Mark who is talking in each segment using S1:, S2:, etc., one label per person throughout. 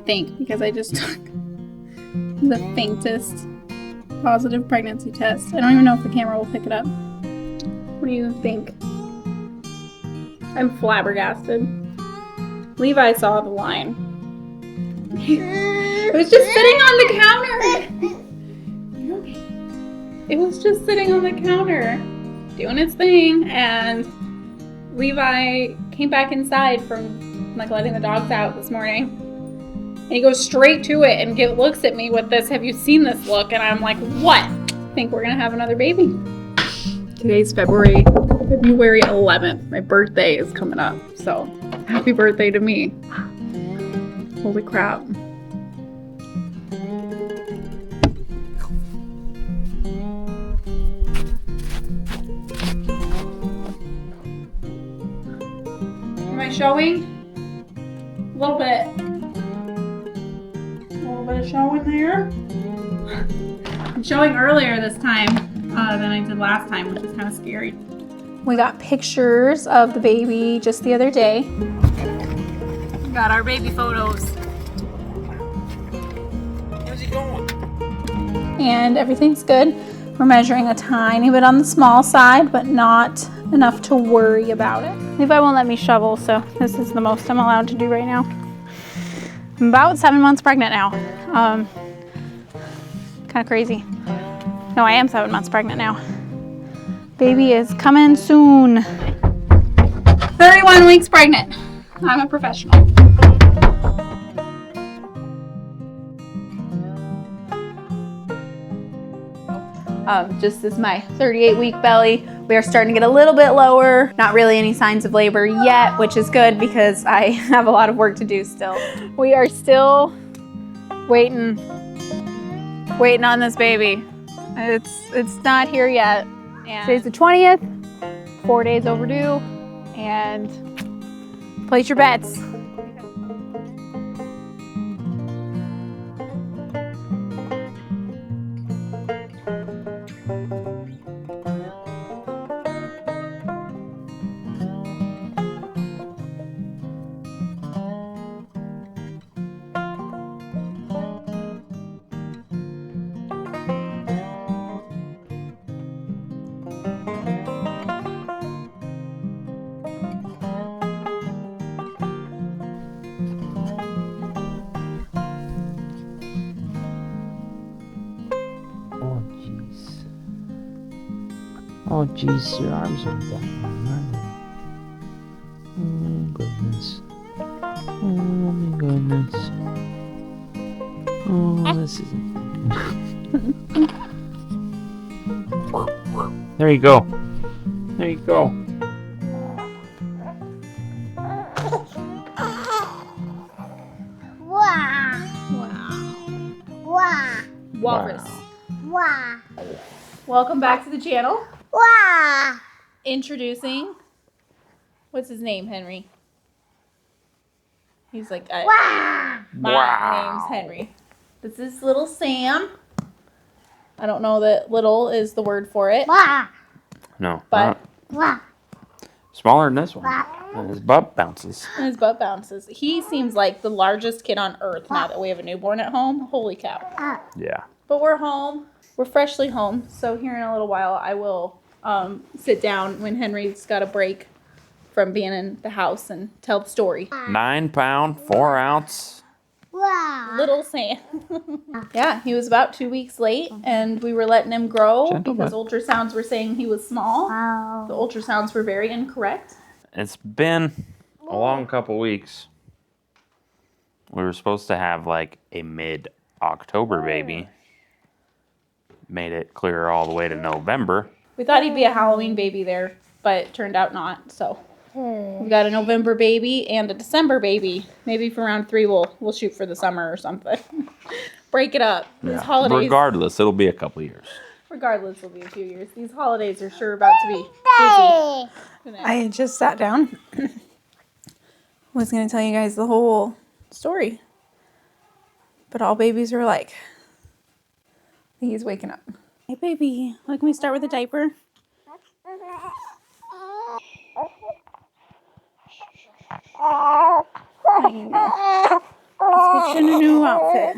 S1: think because I just took the faintest positive pregnancy test. I don't even know if the camera will pick it up. What do you think? I'm flabbergasted. Levi saw the line. It was just sitting on the counter. You're okay. It was just sitting on the counter, doing its thing, and Levi came back inside from like letting the dogs out this morning. And he goes straight to it and looks at me with this, "Have you seen this look?" And I'm like, "What?" I think we're gonna have another baby. Today's February 11th. My birthday is coming up, so happy birthday to me. Holy crap. Am I showing? A little bit. A little bit of showing there. I'm showing earlier this time than I did last time, which is kind of scary. We got pictures of the baby just the other day. We got our baby photos.
S2: Where's he going?
S1: And everything's good. We're measuring a tiny bit on the small side, but not enough to worry about it. Levi won't let me shovel, so this is the most I'm allowed to do right now. I'm about 7 months pregnant now. Kind of crazy. No, I am 7 months pregnant now. Baby is coming soon. 31 weeks pregnant. I'm a professional. Just as my 38-week belly. We are starting to get a little bit lower. Not really any signs of labor yet, which is good because I have a lot of work to do still. We are still waiting on this baby. It's not here yet. And today's the 20th, 4 days overdue, and place your bets.
S2: Oh jeez, your arms aren't that long, are they? Oh goodness. Oh my goodness. Oh, this isn't There you go. There you go.
S1: Walrus.
S3: Wow.
S1: Welcome back to the channel.
S3: Wow.
S1: Introducing, what's his name, Henry? He's like,
S3: Wow.
S1: my name's Henry. This is little Sam. I don't know that little is the word for it,
S3: Wow.
S2: No.
S1: but
S3: Wow.
S2: Smaller than this one. And his butt bounces.
S1: his butt bounces. He seems like the largest kid on earth now that we have a newborn at home. Holy cow.
S2: Yeah.
S1: But we're home. We're freshly home. So here in a little while, I will sit down when Henry's got a break from being in the house and tell the story.
S2: 9 pound, 4 ounce.
S3: Wow.
S1: Little Sam. Yeah, he was about 2 weeks late, and we were letting him grow because ultrasounds were saying he was small.
S3: Wow.
S1: The ultrasounds were very incorrect.
S2: It's been a long couple weeks. We were supposed to have like a mid-October baby. Made it clear all the way to November.
S1: We thought he'd be a Halloween baby there, but it turned out not. So we got a November baby and a December baby. Maybe for round 3 we'll shoot for the summer or something. Break it up. These holidays.
S2: Regardless, it'll be a couple years.
S1: Regardless, it'll be a few years. These holidays are sure about to be busy. I just sat down. Was going to tell you guys the whole story. But all babies are like, he's waking up. Hey, baby. Let me start with a diaper. There you go. Let's get you in a new outfit.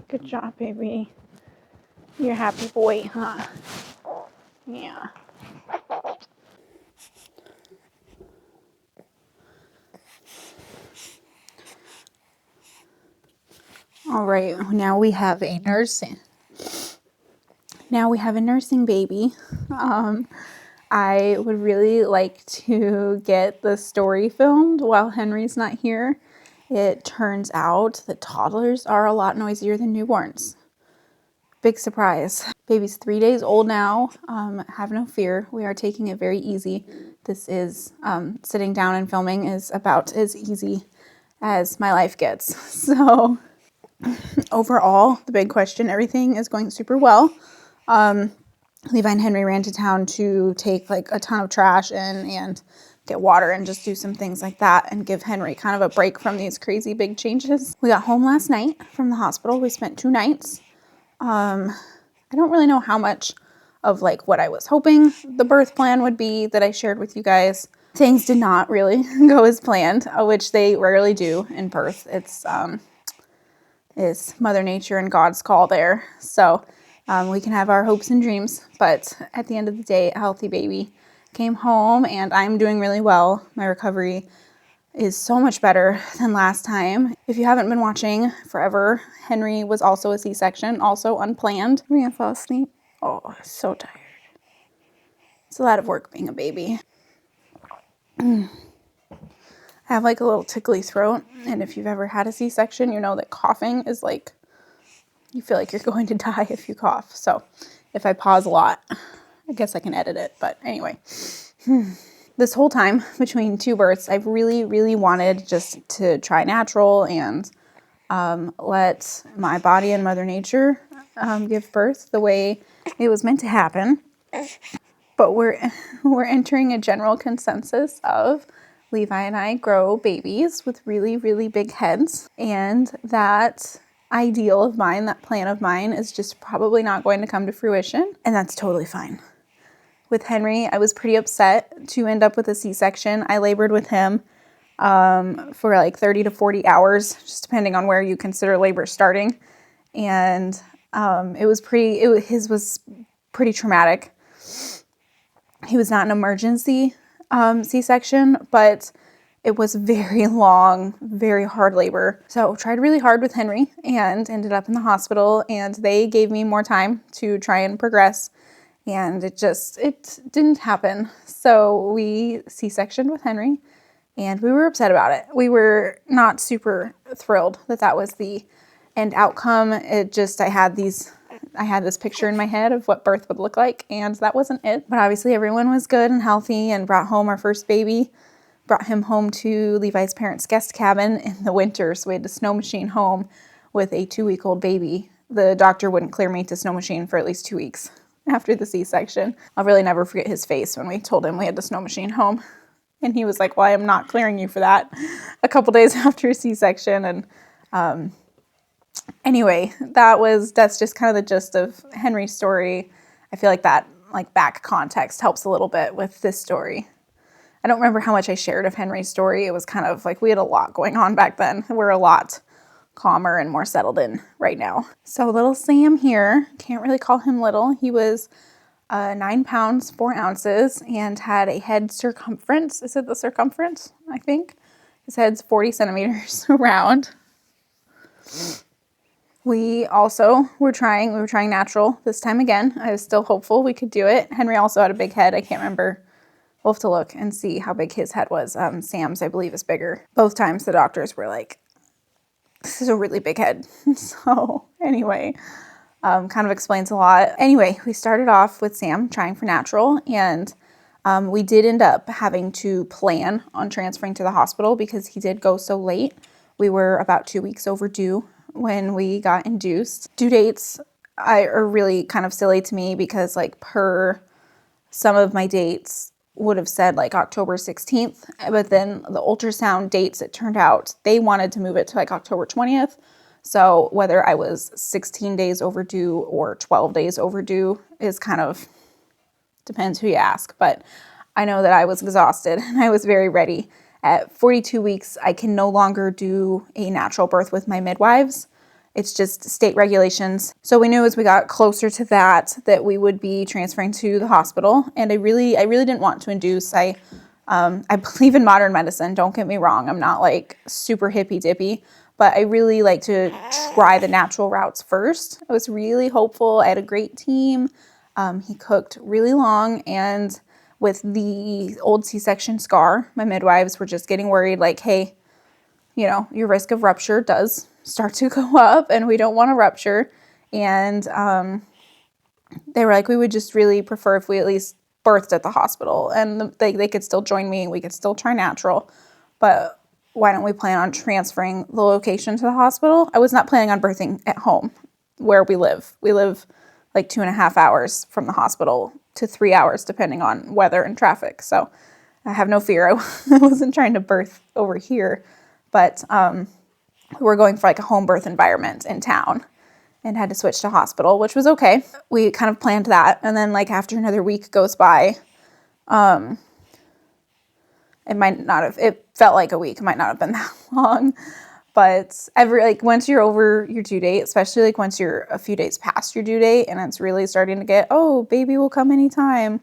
S1: Good job, baby. You're a happy boy, huh? Yeah. All right, now we have a nursing. Now we have a nursing baby. I would really like to get the story filmed while Henry's not here. It turns out that toddlers are a lot noisier than newborns. Big surprise. Baby's 3 days old now. Have no fear. We are taking it very easy. This is, sitting down and filming is about as easy as my life gets. So overall, the big question, everything is going super well. Levi and Henry ran to town to take like a ton of trash in and get water and just do some things like that and give Henry kind of a break from these crazy big changes. We got home last night from the hospital. We spent 2 nights. I don't really know how much of like what I was hoping the birth plan would be that I shared with you guys. Things did not really go as planned, which they rarely do in birth. It's Mother Nature and God's call there. So we can have our hopes and dreams, but at the end of the day, a healthy baby came home and I'm doing really well. My recovery is so much better than last time. If you haven't been watching forever, Henry was also a C-section, also unplanned. We're gonna fall asleep. Oh, so tired. It's a lot of work being a baby. I have like a little tickly throat, and if you've ever had a C-section, you know that coughing is like, you feel like you're going to die if you cough. So if I pause a lot, I guess I can edit it, but anyway. This whole time between 2 births, I've really, really wanted just to try natural and let my body and Mother Nature give birth the way it was meant to happen. But we're entering a general consensus of Levi and I grow babies with really, really big heads, and that ideal of mine, that plan of mine, is just probably not going to come to fruition, and that's totally fine. With Henry, I was pretty upset to end up with a C-section. I labored with him for like 30 to 40 hours, just depending on where you consider labor starting. And his was pretty traumatic. He was not an emergency C-section, but it was very long, very hard labor. So tried really hard with Henry and ended up in the hospital, and they gave me more time to try and progress. And it didn't happen. So we C-sectioned with Henry, and we were upset about it. We were not super thrilled that was the end outcome. I had this picture in my head of what birth would look like, and that wasn't it. But obviously everyone was good and healthy and brought home our first baby. Brought him home to Levi's parents' guest cabin in the winter, so we had to snow machine home with a 2-week-old baby. The doctor wouldn't clear me to snow machine for at least 2 weeks after the C-section. I'll really never forget his face when we told him we had to snow machine home. And he was like, well, I am not clearing you for that, a couple days after a C-section. And anyway, that's just kind of the gist of Henry's story. I feel like that back context helps a little bit with this story. I don't remember how much I shared of Henry's story. It was kind of like we had a lot going on back then. We're a lot calmer and more settled in right now. So little Sam here, can't really call him little. He was 9 pounds, 4 ounces and had a head circumference. Is it the circumference? I think. His head's 40 centimeters around. We were trying natural this time again. I was still hopeful we could do it. Henry also had a big head. I can't remember. We'll have to look and see how big his head was. Sam's, I believe, is bigger. Both times the doctors were like, this is a really big head. So anyway, kind of explains a lot. Anyway, we started off with Sam trying for natural, and we did end up having to plan on transferring to the hospital because he did go so late. We were about 2 weeks overdue when we got induced. Due dates are really kind of silly to me because per some of my dates would have said October 16th, but then the ultrasound dates, it turned out they wanted to move it to October 20th. So whether I was 16 days overdue or 12 days overdue is kind of depends who you ask. But I know that I was exhausted and I was very ready. At 42 weeks, I can no longer do a natural birth with my midwives. It's just state regulations. So we knew as we got closer to that we would be transferring to the hospital. And I really didn't want to induce. I believe in modern medicine. Don't get me wrong. I'm not like super hippy dippy, but I really like to try the natural routes first. I was really hopeful. I had a great team. He cooked really long, and with the old C-section scar, my midwives were just getting worried, like, hey, you know, your risk of rupture does start to go up and we don't want to rupture. And they were like, we would just really prefer if we at least birthed at the hospital, and they could still join me. We could still try natural, but why don't we plan on transferring the location to the hospital? I was not planning on birthing at home where we live. We live like 2.5 hours from the hospital to 3 hours, depending on weather and traffic. So I have no fear. I wasn't trying to birth over here, but we were going for like a home birth environment in town and had to switch to hospital, which was okay. We kind of planned that. And then like after another week goes by, it felt like a week. It might not have been that long, but once you're over your due date, especially like once you're a few days past your due date and it's really starting to get, oh, baby will come anytime,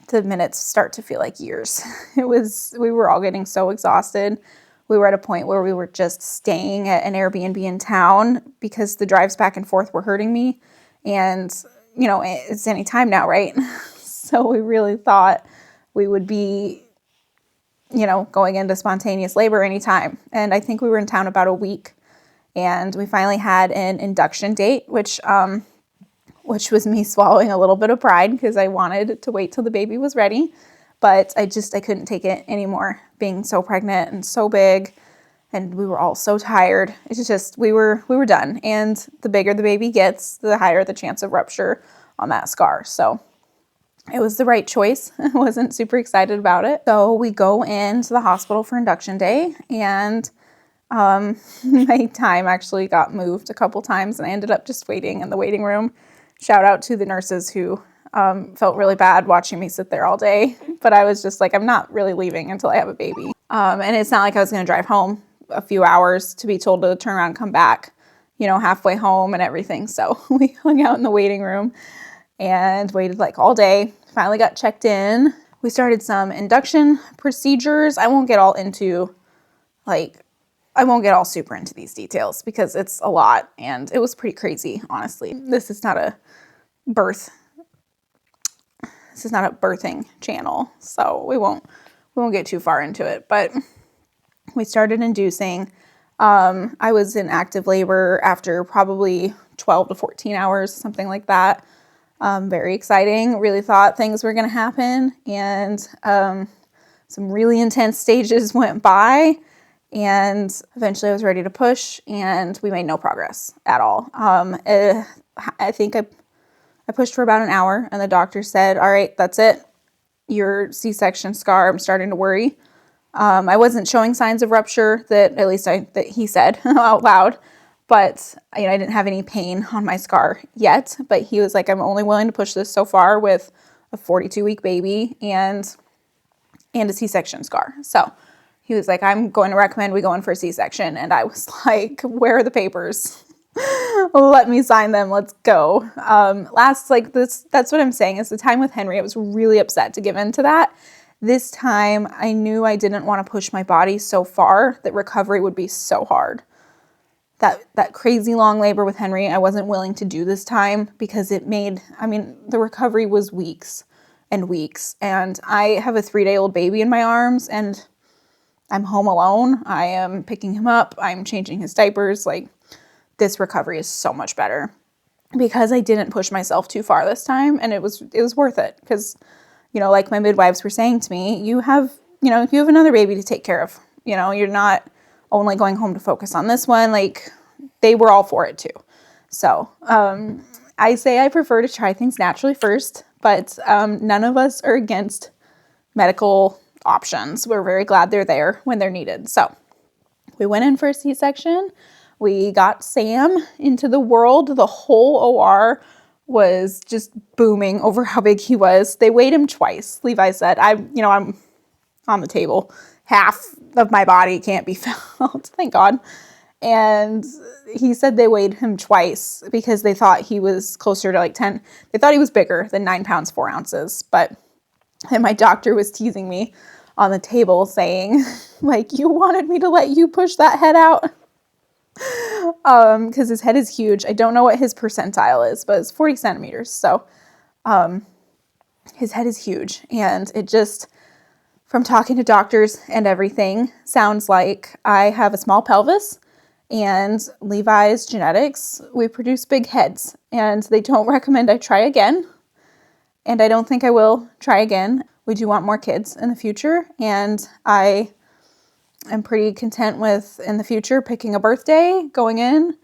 S1: the minutes start to feel like years. We were all getting so exhausted. We were at a point where we were just staying at an Airbnb in town because the drives back and forth were hurting me. And, you know, it's any time now, right? So we really thought we would be, you know, going into spontaneous labor anytime. And I think we were in town about a week. And we finally had an induction date, which was me swallowing a little bit of pride because I wanted to wait till the baby was ready. But I couldn't take it anymore, being so pregnant and so big, and we were all so tired. It's just, we were done. And the bigger the baby gets, the higher the chance of rupture on that scar. So it was the right choice. I wasn't super excited about it. So we go into the hospital for induction day, and my time actually got moved a couple times, and I ended up just waiting in the waiting room. Shout out to the nurses who felt really bad watching me sit there all day, but I was just like, I'm not really leaving until I have a baby. And it's not like I was going to drive home a few hours to be told to turn around and come back, you know, halfway home and everything. So we hung out in the waiting room and waited like all day. Finally got checked in. We started some induction procedures. I won't get all super into these details because it's a lot and it was pretty crazy, honestly. This is not a birthing channel, so we won't get too far into it. But we started inducing. I was in active labor after probably 12 to 14 hours, something like that. Very exciting. Really thought things were going to happen, and some really intense stages went by, and eventually I was ready to push, and we made no progress at all. I think I pushed for about an hour, and the doctor said, all right, that's it. Your C-section scar, I'm starting to worry. I wasn't showing signs of rupture that he said out loud, but I didn't have any pain on my scar yet. But he was like, I'm only willing to push this so far with a 42-week baby and a C-section scar. So he was like, I'm going to recommend we go in for a C-section. And I was like, where are the papers? Let me sign them. Let's go. That's what I'm saying is the time with Henry, I was really upset to give in to that. This time I knew I didn't want to push my body so far that recovery would be so hard. That crazy long labor with Henry, I wasn't willing to do this time because the recovery was weeks and weeks. And I have a 3-day-old baby in my arms and I'm home alone. I am picking him up. I'm changing his diapers. Like, this recovery is so much better because I didn't push myself too far this time, and it was worth it because, like my midwives were saying to me, you have another baby to take care of. You're not only going home to focus on this one. Like, they were all for it too. So I say I prefer to try things naturally first, but none of us are against medical options. We're very glad they're there when they're needed. So we went in for a C-section. We got Sam into the world. The whole OR was just booming over how big he was. They weighed him twice. Levi said, I'm on the table. Half of my body can't be felt. Thank God. And he said they weighed him twice because they thought he was closer to like 10. They thought he was bigger than 9 pounds, 4 ounces. And my doctor was teasing me on the table saying, like, you wanted me to let you push that head out? Because his head is huge. I don't know what his percentile is, but it's 40 centimeters. So his head is huge. And it just, from talking to doctors and everything, sounds like I have a small pelvis. And Levi's genetics, we produce big heads. And they don't recommend I try again. And I don't think I will try again. We do want more kids in the future. And I am pretty content with, in the future, picking a birthday, going in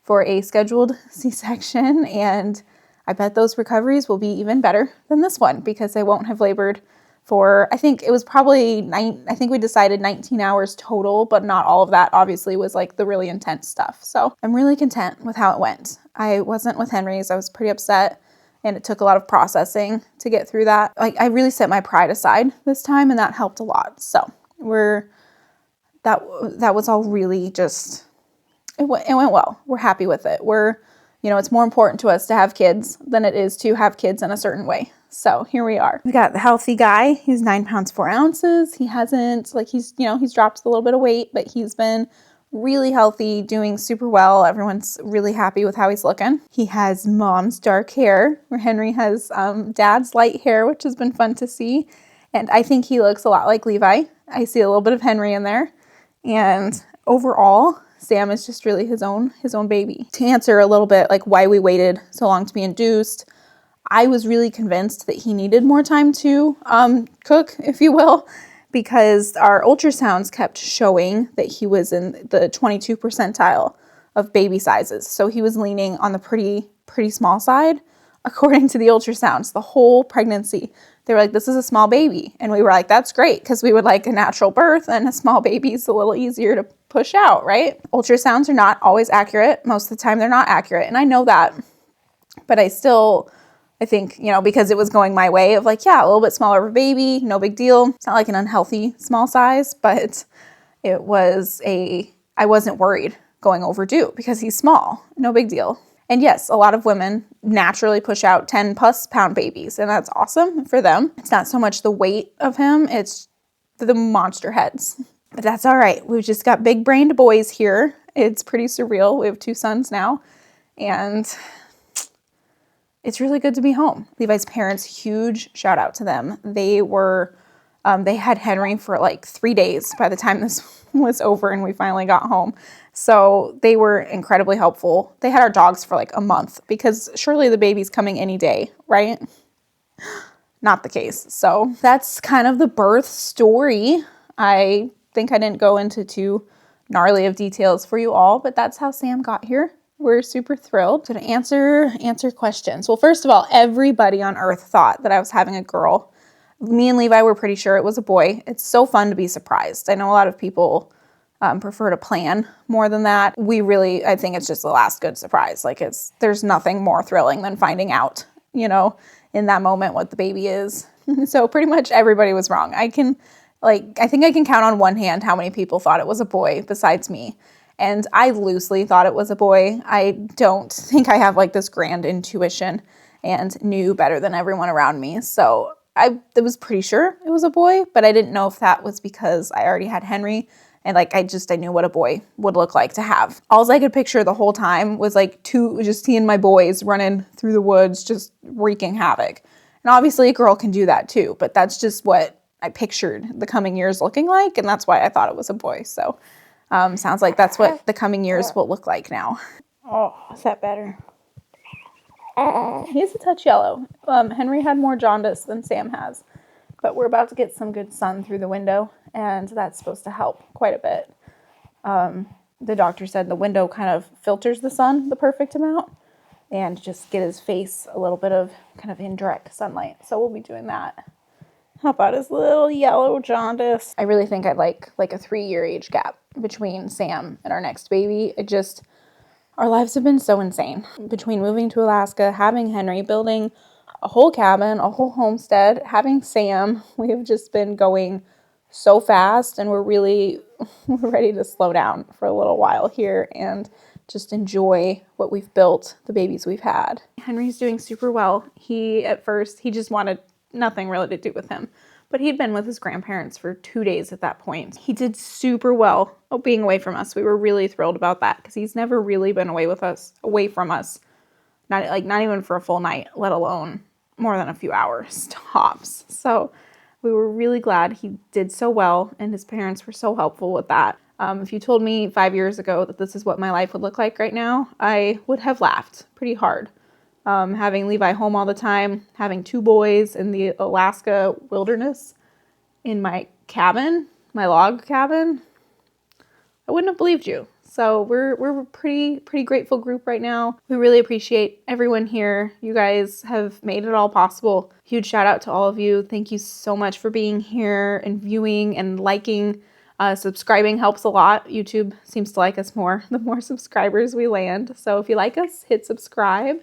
S1: for a scheduled C-section. And I bet those recoveries will be even better than this one because I won't have labored for, I think it was probably I think we decided 19 hours total, but not all of that obviously was like the really intense stuff. So I'm really content with how it went. I wasn't with Henry's. I was pretty upset and it took a lot of processing to get through that. Like I really set my pride aside this time and that helped a lot. So that was all really just, it went well. We're happy with it. It's more important to us to have kids than it is to have kids in a certain way. So here we are. We got the healthy guy. He's 9 pounds, 4 ounces. He hasn't, he's dropped a little bit of weight, but he's been really healthy, doing super well. Everyone's really happy with how he's looking. He has mom's dark hair, where Henry has dad's light hair, which has been fun to see. And I think he looks a lot like Levi. I see a little bit of Henry in there. And overall, Sam is just really his own baby. To answer a little bit like why we waited so long to be induced, I was really convinced that he needed more time to cook, if you will, because our ultrasounds kept showing that he was in the 22 percentile of baby sizes. So he was leaning on the pretty small side, according to the ultrasounds, the whole pregnancy. They were like, this is a small baby. And we were like, that's great, because we would like a natural birth, and a small baby is a little easier to push out, right? Ultrasounds are not always accurate. Most of the time they're not accurate. And I know that, but I think, because it was going my way of like, yeah, a little bit smaller of a baby, no big deal. It's not like an unhealthy small size, but I wasn't worried going overdue because he's small, no big deal. And yes, a lot of women naturally push out 10 plus pound babies, and that's awesome for them. It's not so much the weight of him, it's the monster heads. But that's all right. We've just got big brained boys here. It's pretty surreal. We have 2 sons now, and it's really good to be home. Levi's parents, huge shout out to them. They had Henry for like 3 days by the time this was over and we finally got home. So they were incredibly helpful. They had our dogs for like a month because surely the baby's coming any day, right? Not the case. So that's kind of the birth story. I think I didn't go into too gnarly of details for you all, but that's how Sam got here. We're super thrilled. So to answer questions. Well, first of all, everybody on earth thought that I was having a girl. Me and Levi were pretty sure it was a boy. It's so fun to be surprised. I know a lot of people prefer to plan more than that. I think it's just the last good surprise. Like there's nothing more thrilling than finding out, in that moment what the baby is. So pretty much everybody was wrong. I think I can count on one hand how many people thought it was a boy besides me. And I loosely thought it was a boy. I don't think I have like this grand intuition and knew better than everyone around me. So I was pretty sure it was a boy, but I didn't know if that was because I already had Henry. And I knew what a boy would look like to have. All I could picture the whole time was just seeing my boys running through the woods, just wreaking havoc. And obviously a girl can do that too, but that's just what I pictured the coming years looking like. And that's why I thought it was a boy. So sounds like that's what the coming years will look like now. Oh, is that better? He's a touch yellow. Henry had more jaundice than Sam has. But we're about to get some good sun through the window, and that's supposed to help quite a bit. The doctor said the window kind of filters the sun the perfect amount and just get his face a little bit of kind of indirect sunlight. So we'll be doing that. How about his little yellow jaundice? I really think I'd like a 3-year age gap between Sam and our next baby. Our lives have been so insane. Between moving to Alaska, having Henry, building a whole cabin, a whole homestead, having Sam, we have just been going so fast, and we're ready to slow down for a little while here and just enjoy what we've built, the babies we've had. Henry's doing super well. At first, he just wanted nothing really to do with him, but he'd been with his grandparents for 2 days at that point. He did super well being away from us. We were really thrilled about that because he's never really been away from us, not even for a full night, let alone more than a few hours tops. So we were really glad he did so well, and his parents were so helpful with that. If you told me 5 years ago that this is what my life would look like right now, I would have laughed pretty hard. Having Levi home all the time, having 2 boys in the Alaska wilderness in my cabin, my log cabin, I wouldn't have believed you. So we're a pretty grateful group right now. We really appreciate everyone here. You guys have made it all possible. Huge shout out to all of you. Thank you so much for being here and viewing and liking. Subscribing helps a lot. YouTube seems to like us more the more subscribers we land. So if you like us, hit subscribe.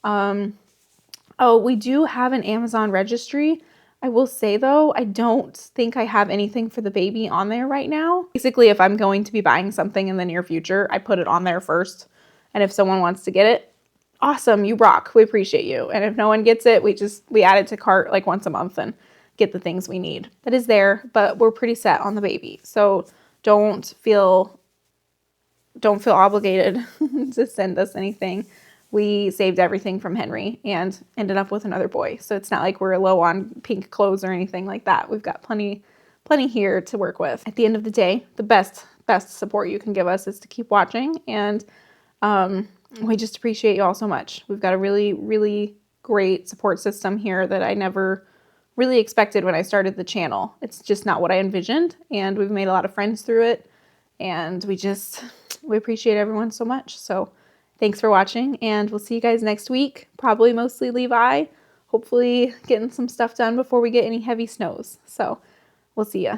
S1: We do have an Amazon registry. I will say though, I don't think I have anything for the baby on there right now. Basically, if I'm going to be buying something in the near future, I put it on there first. And if someone wants to get it, awesome, you rock. We appreciate you. And if no one gets it, we add it to cart like once a month and get the things we need. That is there, but we're pretty set on the baby. So don't feel obligated to send us anything. We saved everything from Henry and ended up with another boy. So it's not like we're low on pink clothes or anything like that. We've got plenty here to work with. At the end of the day, the best support you can give us is to keep watching. And we just appreciate you all so much. We've got a really, really great support system here that I never really expected when I started the channel. It's just not what I envisioned. And we've made a lot of friends through it. And we appreciate everyone so much. So thanks for watching, and we'll see you guys next week. Probably mostly Levi. Hopefully getting some stuff done before we get any heavy snows. So we'll see ya.